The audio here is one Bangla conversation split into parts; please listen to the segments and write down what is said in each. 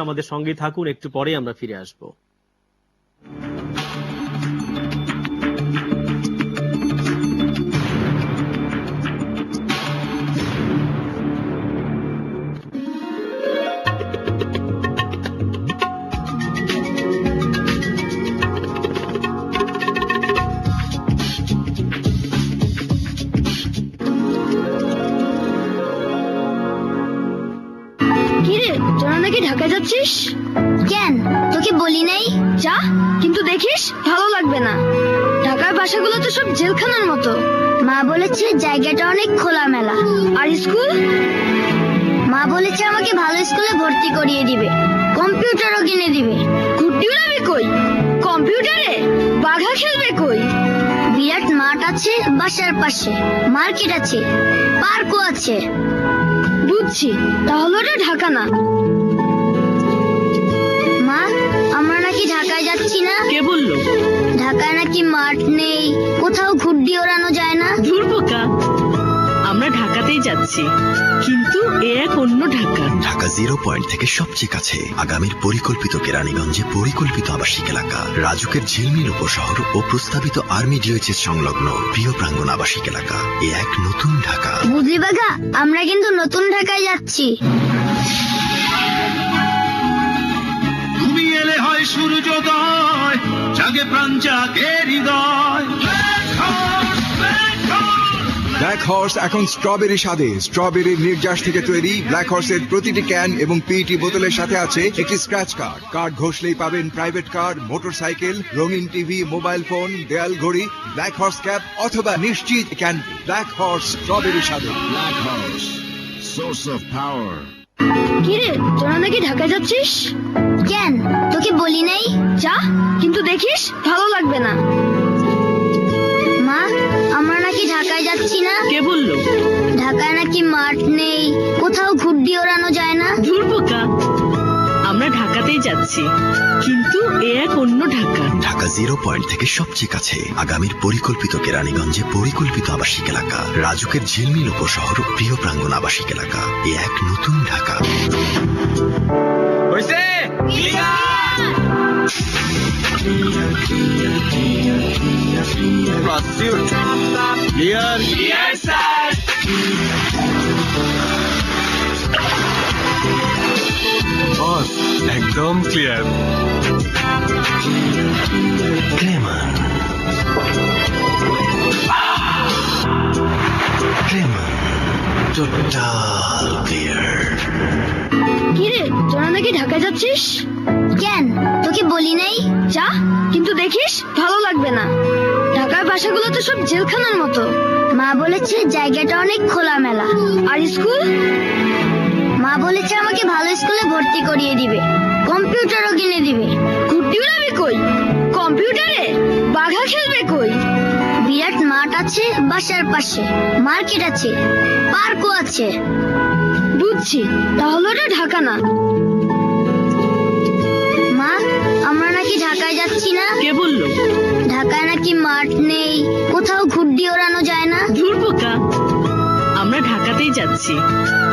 আমাদের সঙ্গে থাকুন, একটু পরে আমরা ফিরে আসব। কিরে, তোরা নাকি ঢাকা যাচ্ছিস? কেন, তোকে বলি নাই? যা, কিন্তু দেখিস ভালো লাগবে না। ঢাকার বাসাগুলো তো সব জেলখানার মতো। মা বলেছে জায়গাটা অনেক খোলামেলা। আর স্কুল? মা বলেছে আমাকে ভালো স্কুলে ভর্তি করিয়ে দিবে, কম্পিউটারও কিনে দিবে। ঘুরতে উড়াবে কই? কম্পিউটারে? বাঘা খেলবে কই? বিরাট মাঠ আছে বাসার পাশে, মার্কেট আছে, পার্কও আছে। বুঝছি, তাহলে ওটা ঢাকা না। মা, আমরা নাকি ঢাকায় যাচ্ছি না? কে বললো? ঢাকায় নাকি মাঠ নেই, কোথাও ঘুরতে ওড়ানো যায় না। ধুর বোকা, আমরা ঢাকাতেই যাচ্ছি, কিন্তু এ এক অন্য ঢাকা। ঢাকা 0 পয়েন্ট থেকে সবচেয়ে কাছে আগামীর পরিকল্পিত কেরানীগঞ্জে পরিকল্পিত আবাসিক এলাকা, রাজুকের ঝিলমিল উপশহর ও প্রস্তাবিত আর্মি ডিওএইচএস সংলগ্ন প্রিয় প্রাঙ্গণ আবাসিক এলাকা। এ এক নতুন ঢাকা। বুঝলি বাঘা, আমরা কিন্তু নতুন ঢাকায় যাচ্ছি। তুমি এলে হয় সূর্যোদয়, জাগে প্রাণ জাগে হৃদয়। ব্ল্যাক হর্স এখন স্ট্রবেরি স্বাদে। স্ট্রবেরির নির্যাস থেকে তৈরি ব্ল্যাক হর্সের প্রতিটি ক্যান এবং পিইটি বোতলের সাথে আছে একটি স্ক্র্যাচ কার্ড। কার্ড ঘষলেই পাবেন প্রাইভেট কার, মোটরসাইকেল, রঙিন টিভি, মোবাইল ফোন, দেয়াল ঘড়ি, ব্ল্যাক হর্স ক্যাপ অথবা নিশ্চিত ক্যান্ডি। ব্ল্যাক হর্স স্ট্রবেরি স্বাদে। Black Horse, source of power. কিরে, তোরা নাকি ঢাকা যাচ্ছিস? কেন, তোকে বলি নাই? যা, কিন্তু দেখিস ভালো লাগবে না। মা, আমরা নাকি ঢাকায় যাচ্ছি না? কে বললো? ঢাকায় নাকি মাঠ নেই, কোথাও ঘুরতে ওড়ানো যায় না। ধুর বোকা, আমরা ঢাকাতেই যাচ্ছি, কিন্তু এ এক অন্য ঢাকা। ঢাকা 0 পয়েন্ট থেকে সবচেয়ে কাছে আগামীর পরিকল্পিত কেরানীগঞ্জে পরিকল্পিত আবাসিক এলাকা, রাজুকের ঝিলমিল উপশহর প্রিয় প্রাঙ্গণ আবাসিক এলাকা। এ এক নতুন ঢাকা। একদম ক্লিয়ার। ক্লেমান, ক্লেমান, টোটাল ক্লিয়ার। কিরে, তোরা নাকি ঢাকা যাচ্ছিস? কেন, তোকে বলি নাই? যা, কিন্তু দেখিস ভালো লাগবে না। ঢাকার বাসাগুলো তো সব জেলখানার মতো। মা বলেছে জায়গাটা অনেক খোলামেলা। আর স্কুল? মা বলেছে আমাকে ভালো স্কুলে ভর্তি করিয়ে দিবে, কম্পিউটারও কিনে দিবে। ঘুরতে উড়াবে কই? কম্পিউটারে? বাঘা খেলবে কই? বিরাট মাঠ আছে বাসার পাশে, মার্কেট আছে, পার্কও আছে। বুঝছি, তাহলে ওটা ঢাকা না। মা, আমরা নাকি ঢাকায় যাচ্ছি না? কে বললো? ঢাকায় নাকি মাঠ নেই, কোথাও ঘুরতে ওড়ানো যায় না। ধুর বোকা, আমরা ঢাকাতেই যাচ্ছি,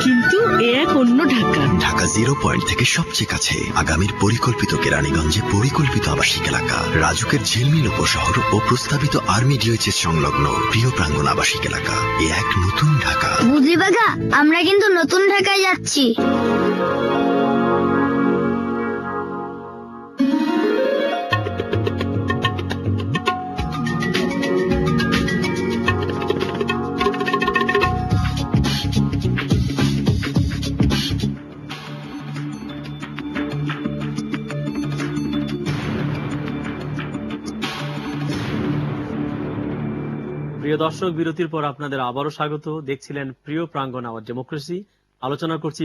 কিন্তু এ এক অন্য ঢাকা। ঢাকা 0 পয়েন্ট থেকে সবচেয়ে কাছে আগামীর পরিকল্পিত কেরানীগঞ্জে পরিকল্পিত আবাসিক এলাকা, রাজুকের ঝিলমিল উপশহর ও প্রস্তাবিত আর্মি ডিওএইচএস সংলগ্ন প্রিয় প্রাঙ্গণ আবাসিক এলাকা। এ এক নতুন ঢাকা। বুঝলি বাঘা, আমরা কিন্তু নতুন ঢাকায় যাচ্ছি। প্রিয় দর্শক, বিরতির পর আপনাদের আবারও স্বাগত। দেখছিলেন প্রিয় প্রাঙ্গণ আওয়ার ডেমোক্রেসি। আলোচনা করছি